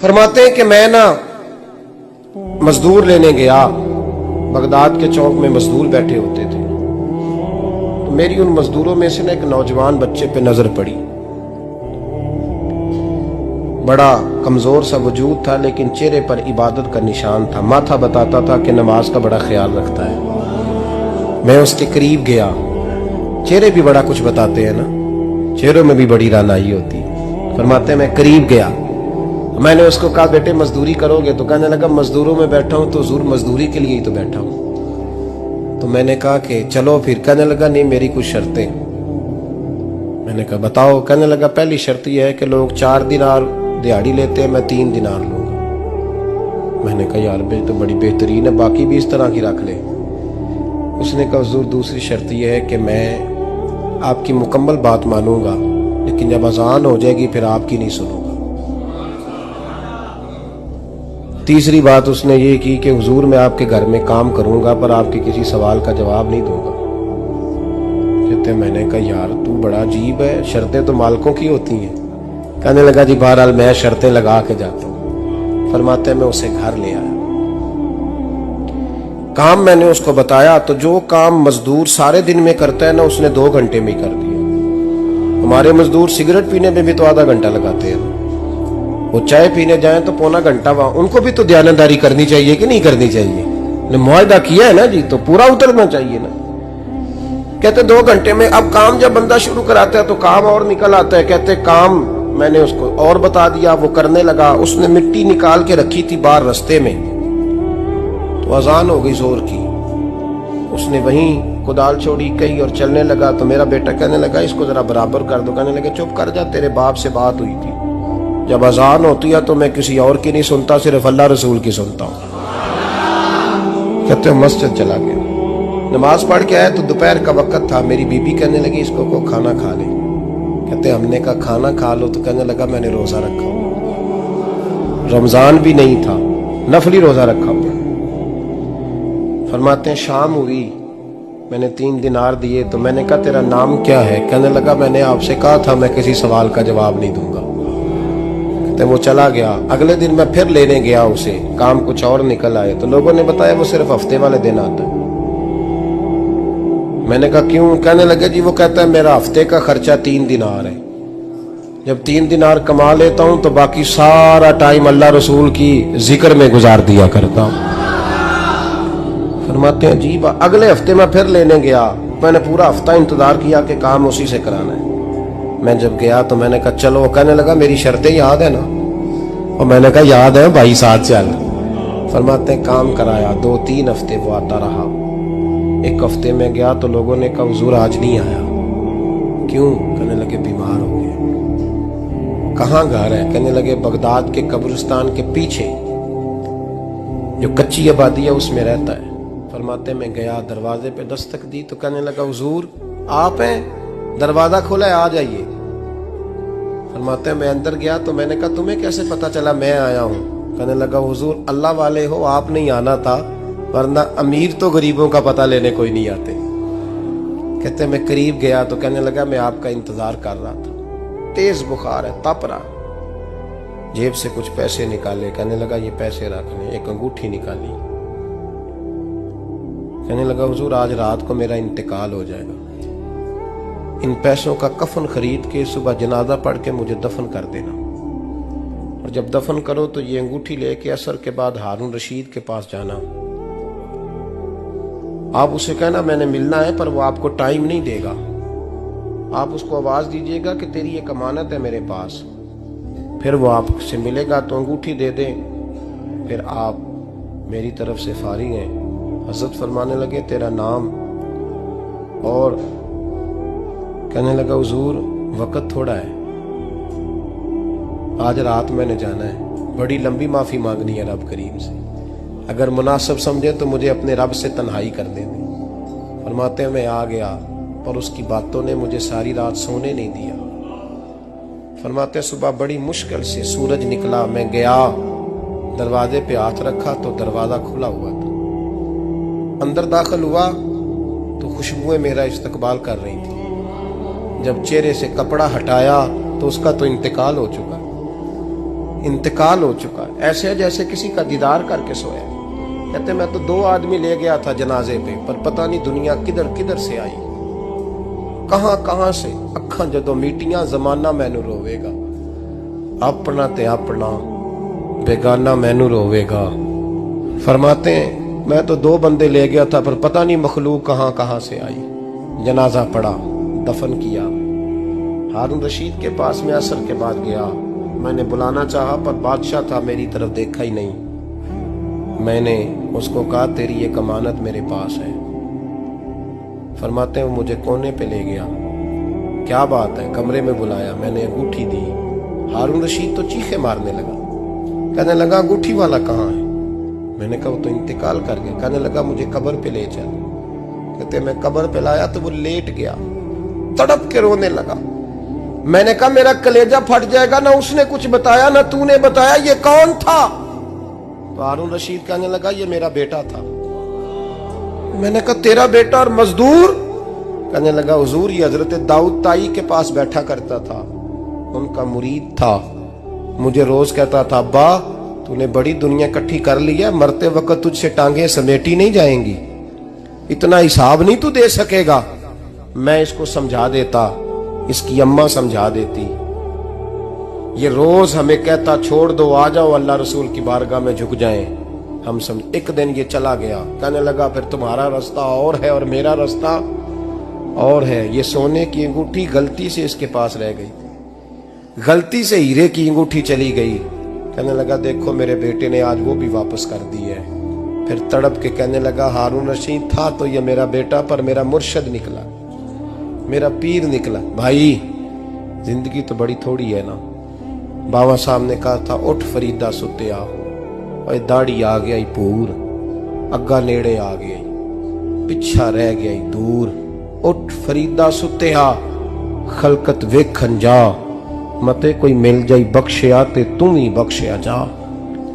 फरमाते हैं कि मैं ना मजदूर लेने गया, बगदाद के चौक में मजदूर बैठे होते थे, तो मेरी उन मजदूरों में से ना एक नौजवान बच्चे पे नजर पड़ी। बड़ा कमजोर सा वजूद था, लेकिन चेहरे पर इबादत का निशान था। माथा बताता था कि नमाज का बड़ा ख्याल रखता है। मैं उसके करीब गया। चेहरे भी बड़ा कुछ बताते हैं ना, चेहरों में भी बड़ी रानाई होती है। फरमाते हैं मैं करीब गया, मैंने उसको कहा बेटे मजदूरी करोगे? तो कहने लगा मजदूरों में बैठा हूं तो हुजूर मजदूरी के लिए ही तो बैठा हूं। तो मैंने कहा कि चलो फिर। कहने लगा नहीं मेरी कुछ शर्तें। मैंने कहा बताओ। कहने लगा पहली शर्त यह है कि लोग 4 दिनार दिहाड़ी लेते हैं, मैं 3 दिनार लूंगा। मैंने कहा यार भाई तो बड़ी बेहतरीन है, बाकी भी इस तरह की रख ले। उसने कहा हुजूर दूसरी शर्त यह है कि मैं आपकी मुकम्मल बात मानूंगा, लेकिन जब अजान हो जाएगी फिर आपकी नहीं सुनूंगा। तीसरी बात उसने ये की कि हुजूर मैं आपके घर में काम करूंगा पर आपके किसी सवाल का जवाब नहीं दूंगा। कहते मैंने कहा यार तू बड़ा अजीब है, शर्तें तो मालिकों की होती हैं। कहने लगा जी बहरहाल मैं शर्तें लगा के जाता हूं। फरमाते मैं उसे घर ले आया, काम मैंने उसको बताया, तो जो काम मजदूर सारे दिन में करता है ना उसने 2 घंटे में ही कर दिया। हमारे मजदूर सिगरेट पीने में भी तो आधा घंटा लगाते हैं, वो चाय पीने जाएं तो पौना घंटा। वहां उनको भी तो दयानतदारी करनी चाहिए कि नहीं करनी चाहिए? ने मुआहदा किया है ना जी, तो पूरा उतरना चाहिए ना। कहते 2 घंटे में। अब काम जब बंदा शुरू कराता है तो काम और निकल आता है। कहते काम मैंने उसको और बता दिया, वो करने लगा। उसने मिट्टी निकाल के रखी थी बाहर रास्ते में, तो अजान हो गई जोर की। उसने वहीं कुदाल छोड़ी कही और चलने लगा। तो मेरा बेटा कहने लगा इसको जरा बराबर कर दो। कहने लगे चुप कर जा, तेरे बाप से बात हुई थी, जब अजान होती है तो मैं किसी और की नहीं सुनता, सिर्फ अल्लाह रसूल की सुनता हूं। कहते मस्जिद चला गया, नमाज पढ़ के आया तो दोपहर का वक्त था। मेरी बीबी कहने लगी इसको को खाना खा ले। कहते हमने कहा खाना खा लो, तो कहने लगा मैंने रोजा रखा, रमजान भी नहीं था, नफली रोजा रखा हुआ। फरमाते हैं शाम हुई, मैंने 3 दिनार दिए। तो मैंने कहा तेरा नाम क्या है? कहने लगा मैंने आपसे कहा था मैं किसी सवाल का जवाब नहीं दूंगा। वो चला गया। अगले दिन मैं फिर लेने गया उसे, काम कुछ और निकल आए। तो लोगों ने बताया वो सिर्फ हफ्ते वाले दिन आता है। मैंने कहा क्यों? कहने लगे जी वो कहता है मेरा हफ्ते का खर्चा 3 दिनार है, जब 3 दिनार कमा लेता हूं तो बाकी सारा टाइम अल्लाह रसूल की जिक्र में गुजार दिया करता हूं। फरमाते हैं अजीब। अगले हफ्ते मैं फिर लेने गया, मैंने पूरा हफ्ता इंतजार किया कि काम उसी से कराना है। मैं जब गया तो मैंने कहा चलो। कहने लगा मेरी शर्तें याद है ना? और मैंने कहा याद है भाई, साथ चल। फरमाते हैं काम कराया। 2-3 हफ्ते वो आता रहा। एक हफ्ते में गया तो लोगों ने कहा हुजूर आज नहीं आया। क्यों? कहने लगे बीमार हो गए। कहाँ घर है? कहने लगे बगदाद के कब्रिस्तान के पीछे जो कच्ची आबादी है उसमें रहता है। फरमाते मैं गया, दरवाजे पे दस्तक दी तो कहने लगा हुजूर आप हैं? दरवाजा खोला है, आ जाइए। फरमाते हैं मैं अंदर गया तो मैंने कहा तुम्हें कैसे पता चला मैं आया हूं? कहने लगा हुजूर अल्लाह वाले हो, आप नहीं आना था, वरना अमीर तो गरीबों का पता लेने कोई नहीं आते। कहते मैं करीब गया तो कहने लगा मैं आपका इंतजार कर रहा था, तेज बुखार है, तप रहा। जेब से कुछ पैसे निकाले, कहने लगा ये पैसे रख लें। एक अंगूठी निकाली, कहने लगा हुजूर आज रात को मेरा इंतकाल हो जाएगा, इन पैसों का कफन खरीद के सुबह जनाजा पढ़ के मुझे दफन कर देना, और जब दफन करो तो ये अंगूठी लेके असर के बाद हारून रशीद के पास जाना। आप उसे कहना मैंने मिलना है, पर वो आपको टाइम नहीं देगा। आप उसको आवाज दीजिएगा कि तेरी एक अमानत है मेरे पास, फिर वो आपसे मिलेगा तो अंगूठी दे दे, फिर आप मेरी तरफ से फारिग हैं। हजरत फरमाने लगे तेरा नाम? और कहने लगा हुजूर वक्त थोड़ा है, आज रात मैंने जाना है, बड़ी लंबी माफी मांगनी है रब करीम से, अगर मुनासिब समझे तो मुझे अपने रब से तन्हाई कर दे। फरमाते हैं मैं आ गया, पर उसकी बातों ने मुझे सारी रात सोने नहीं दिया। फरमाते हैं सुबह बड़ी मुश्किल से सूरज निकला, मैं गया दरवाजे पे हाथ रखा तो दरवाजा खुला हुआ था। अंदर दाखिल हुआ तो खुशबुएं मेरा इस्तकबाल कर रही थी। जब चेहरे से कपड़ा हटाया तो उसका तो इंतकाल हो चुका। इंतकाल हो चुका है, ऐसे जैसे किसी का दीदार करके सोया। कहते मैं तो 2 आदमी ले गया था जनाजे पे, पर पता नहीं दुनिया किधर किधर से आई, कहां कहां से। अखा जदों मीटियां जमाना मैनू रोवेगा, अपना ते अपना बेगाना मैनू रोवेगा। फरमाते हैं मैं तो 2 बंदे ले गया था, पर पता नहीं मखलूक कहां कहां से आई। जनाजा पड़ा, दफन किया। हारून रशीद के पास में असर के बाद गया, मैंने बुलाना चाहा पर बादशाह था, मेरी तरफ देखा ही नहीं। मैंने उसको कहा तेरी एक अमानत मेरे पास है। फरमाते हैं वो मुझे कोने पे ले गया, क्या बात है, कमरे में बुलाया, मैंने अंगूठी दी। हारून रशीद तो चीखे मारने लगा, कहने लगा अंगूठी वाला कहाँ है? मैंने कहा वो तो इंतकाल कर गया। कहने लगा मुझे कब्र पे ले चल। कहते मैं कब्र पे लाया तो वो लेट गया, तड़प के रोने लगा। मैंने कहा मेरा कलेजा फट जाएगा, ना उसने कुछ बताया ना तूने बताया, ये कौन था? तो हारून रशीद कहने लगा ये मेरा बेटा था। मैंने कहा तेरा बेटा और मजदूर? कहने लगा हुजूर ये हजरत दाऊद ताई के पास बैठा करता था, उनका मुरीद था, मुझे रोज कहता था अब्बा तूने बड़ी दुनिया इकट्ठी कर ली है, मरते वक्त तुझसे टांगे समेटी नहीं जाएंगी, इतना हिसाब नहीं तू दे सकेगा। मैं इसको समझा देता, इसकी अम्मा समझा देती। ये रोज हमें कहता छोड़ दो, आ जाओ अल्लाह रसूल की बारगाह में झुक जाएं। हम समझ। एक दिन ये चला गया, कहने लगा फिर तुम्हारा रास्ता और है और मेरा रास्ता और है। ये सोने की अंगूठी गलती से इसके पास रह गई, गलती से हीरे की अंगूठी चली गई। कहने लगा देखो मेरे बेटे ने आज वो भी वापस कर दी है। फिर तड़प के कहने लगा हारून रशीद था तो ये मेरा बेटा, पर मेरा मुर्शद निकला, मेरा पीर निकला। भाई जिंदगी तो बड़ी थोड़ी है ना। बाबा साहब ने कहा था उठ फरीदा सुत्या, और दाढ़ी आ गया पूर, अग्गा नेड़े आ गया, पिछा रह गया दूर। उठ फरीदा सुत्या खलकत वेखन जा, मते कोई मिल जाई बख्शिया ते तू ही बख्शिया जा।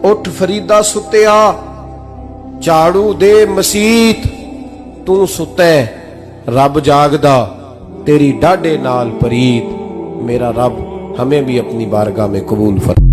उठ फरीदा सुत्या झाड़ू दे मसीत, तू सुते रब जागदा, तेरी डाडे नाल परीत। मेरा रब हमें भी अपनी बारगाह में कबूल फरमा।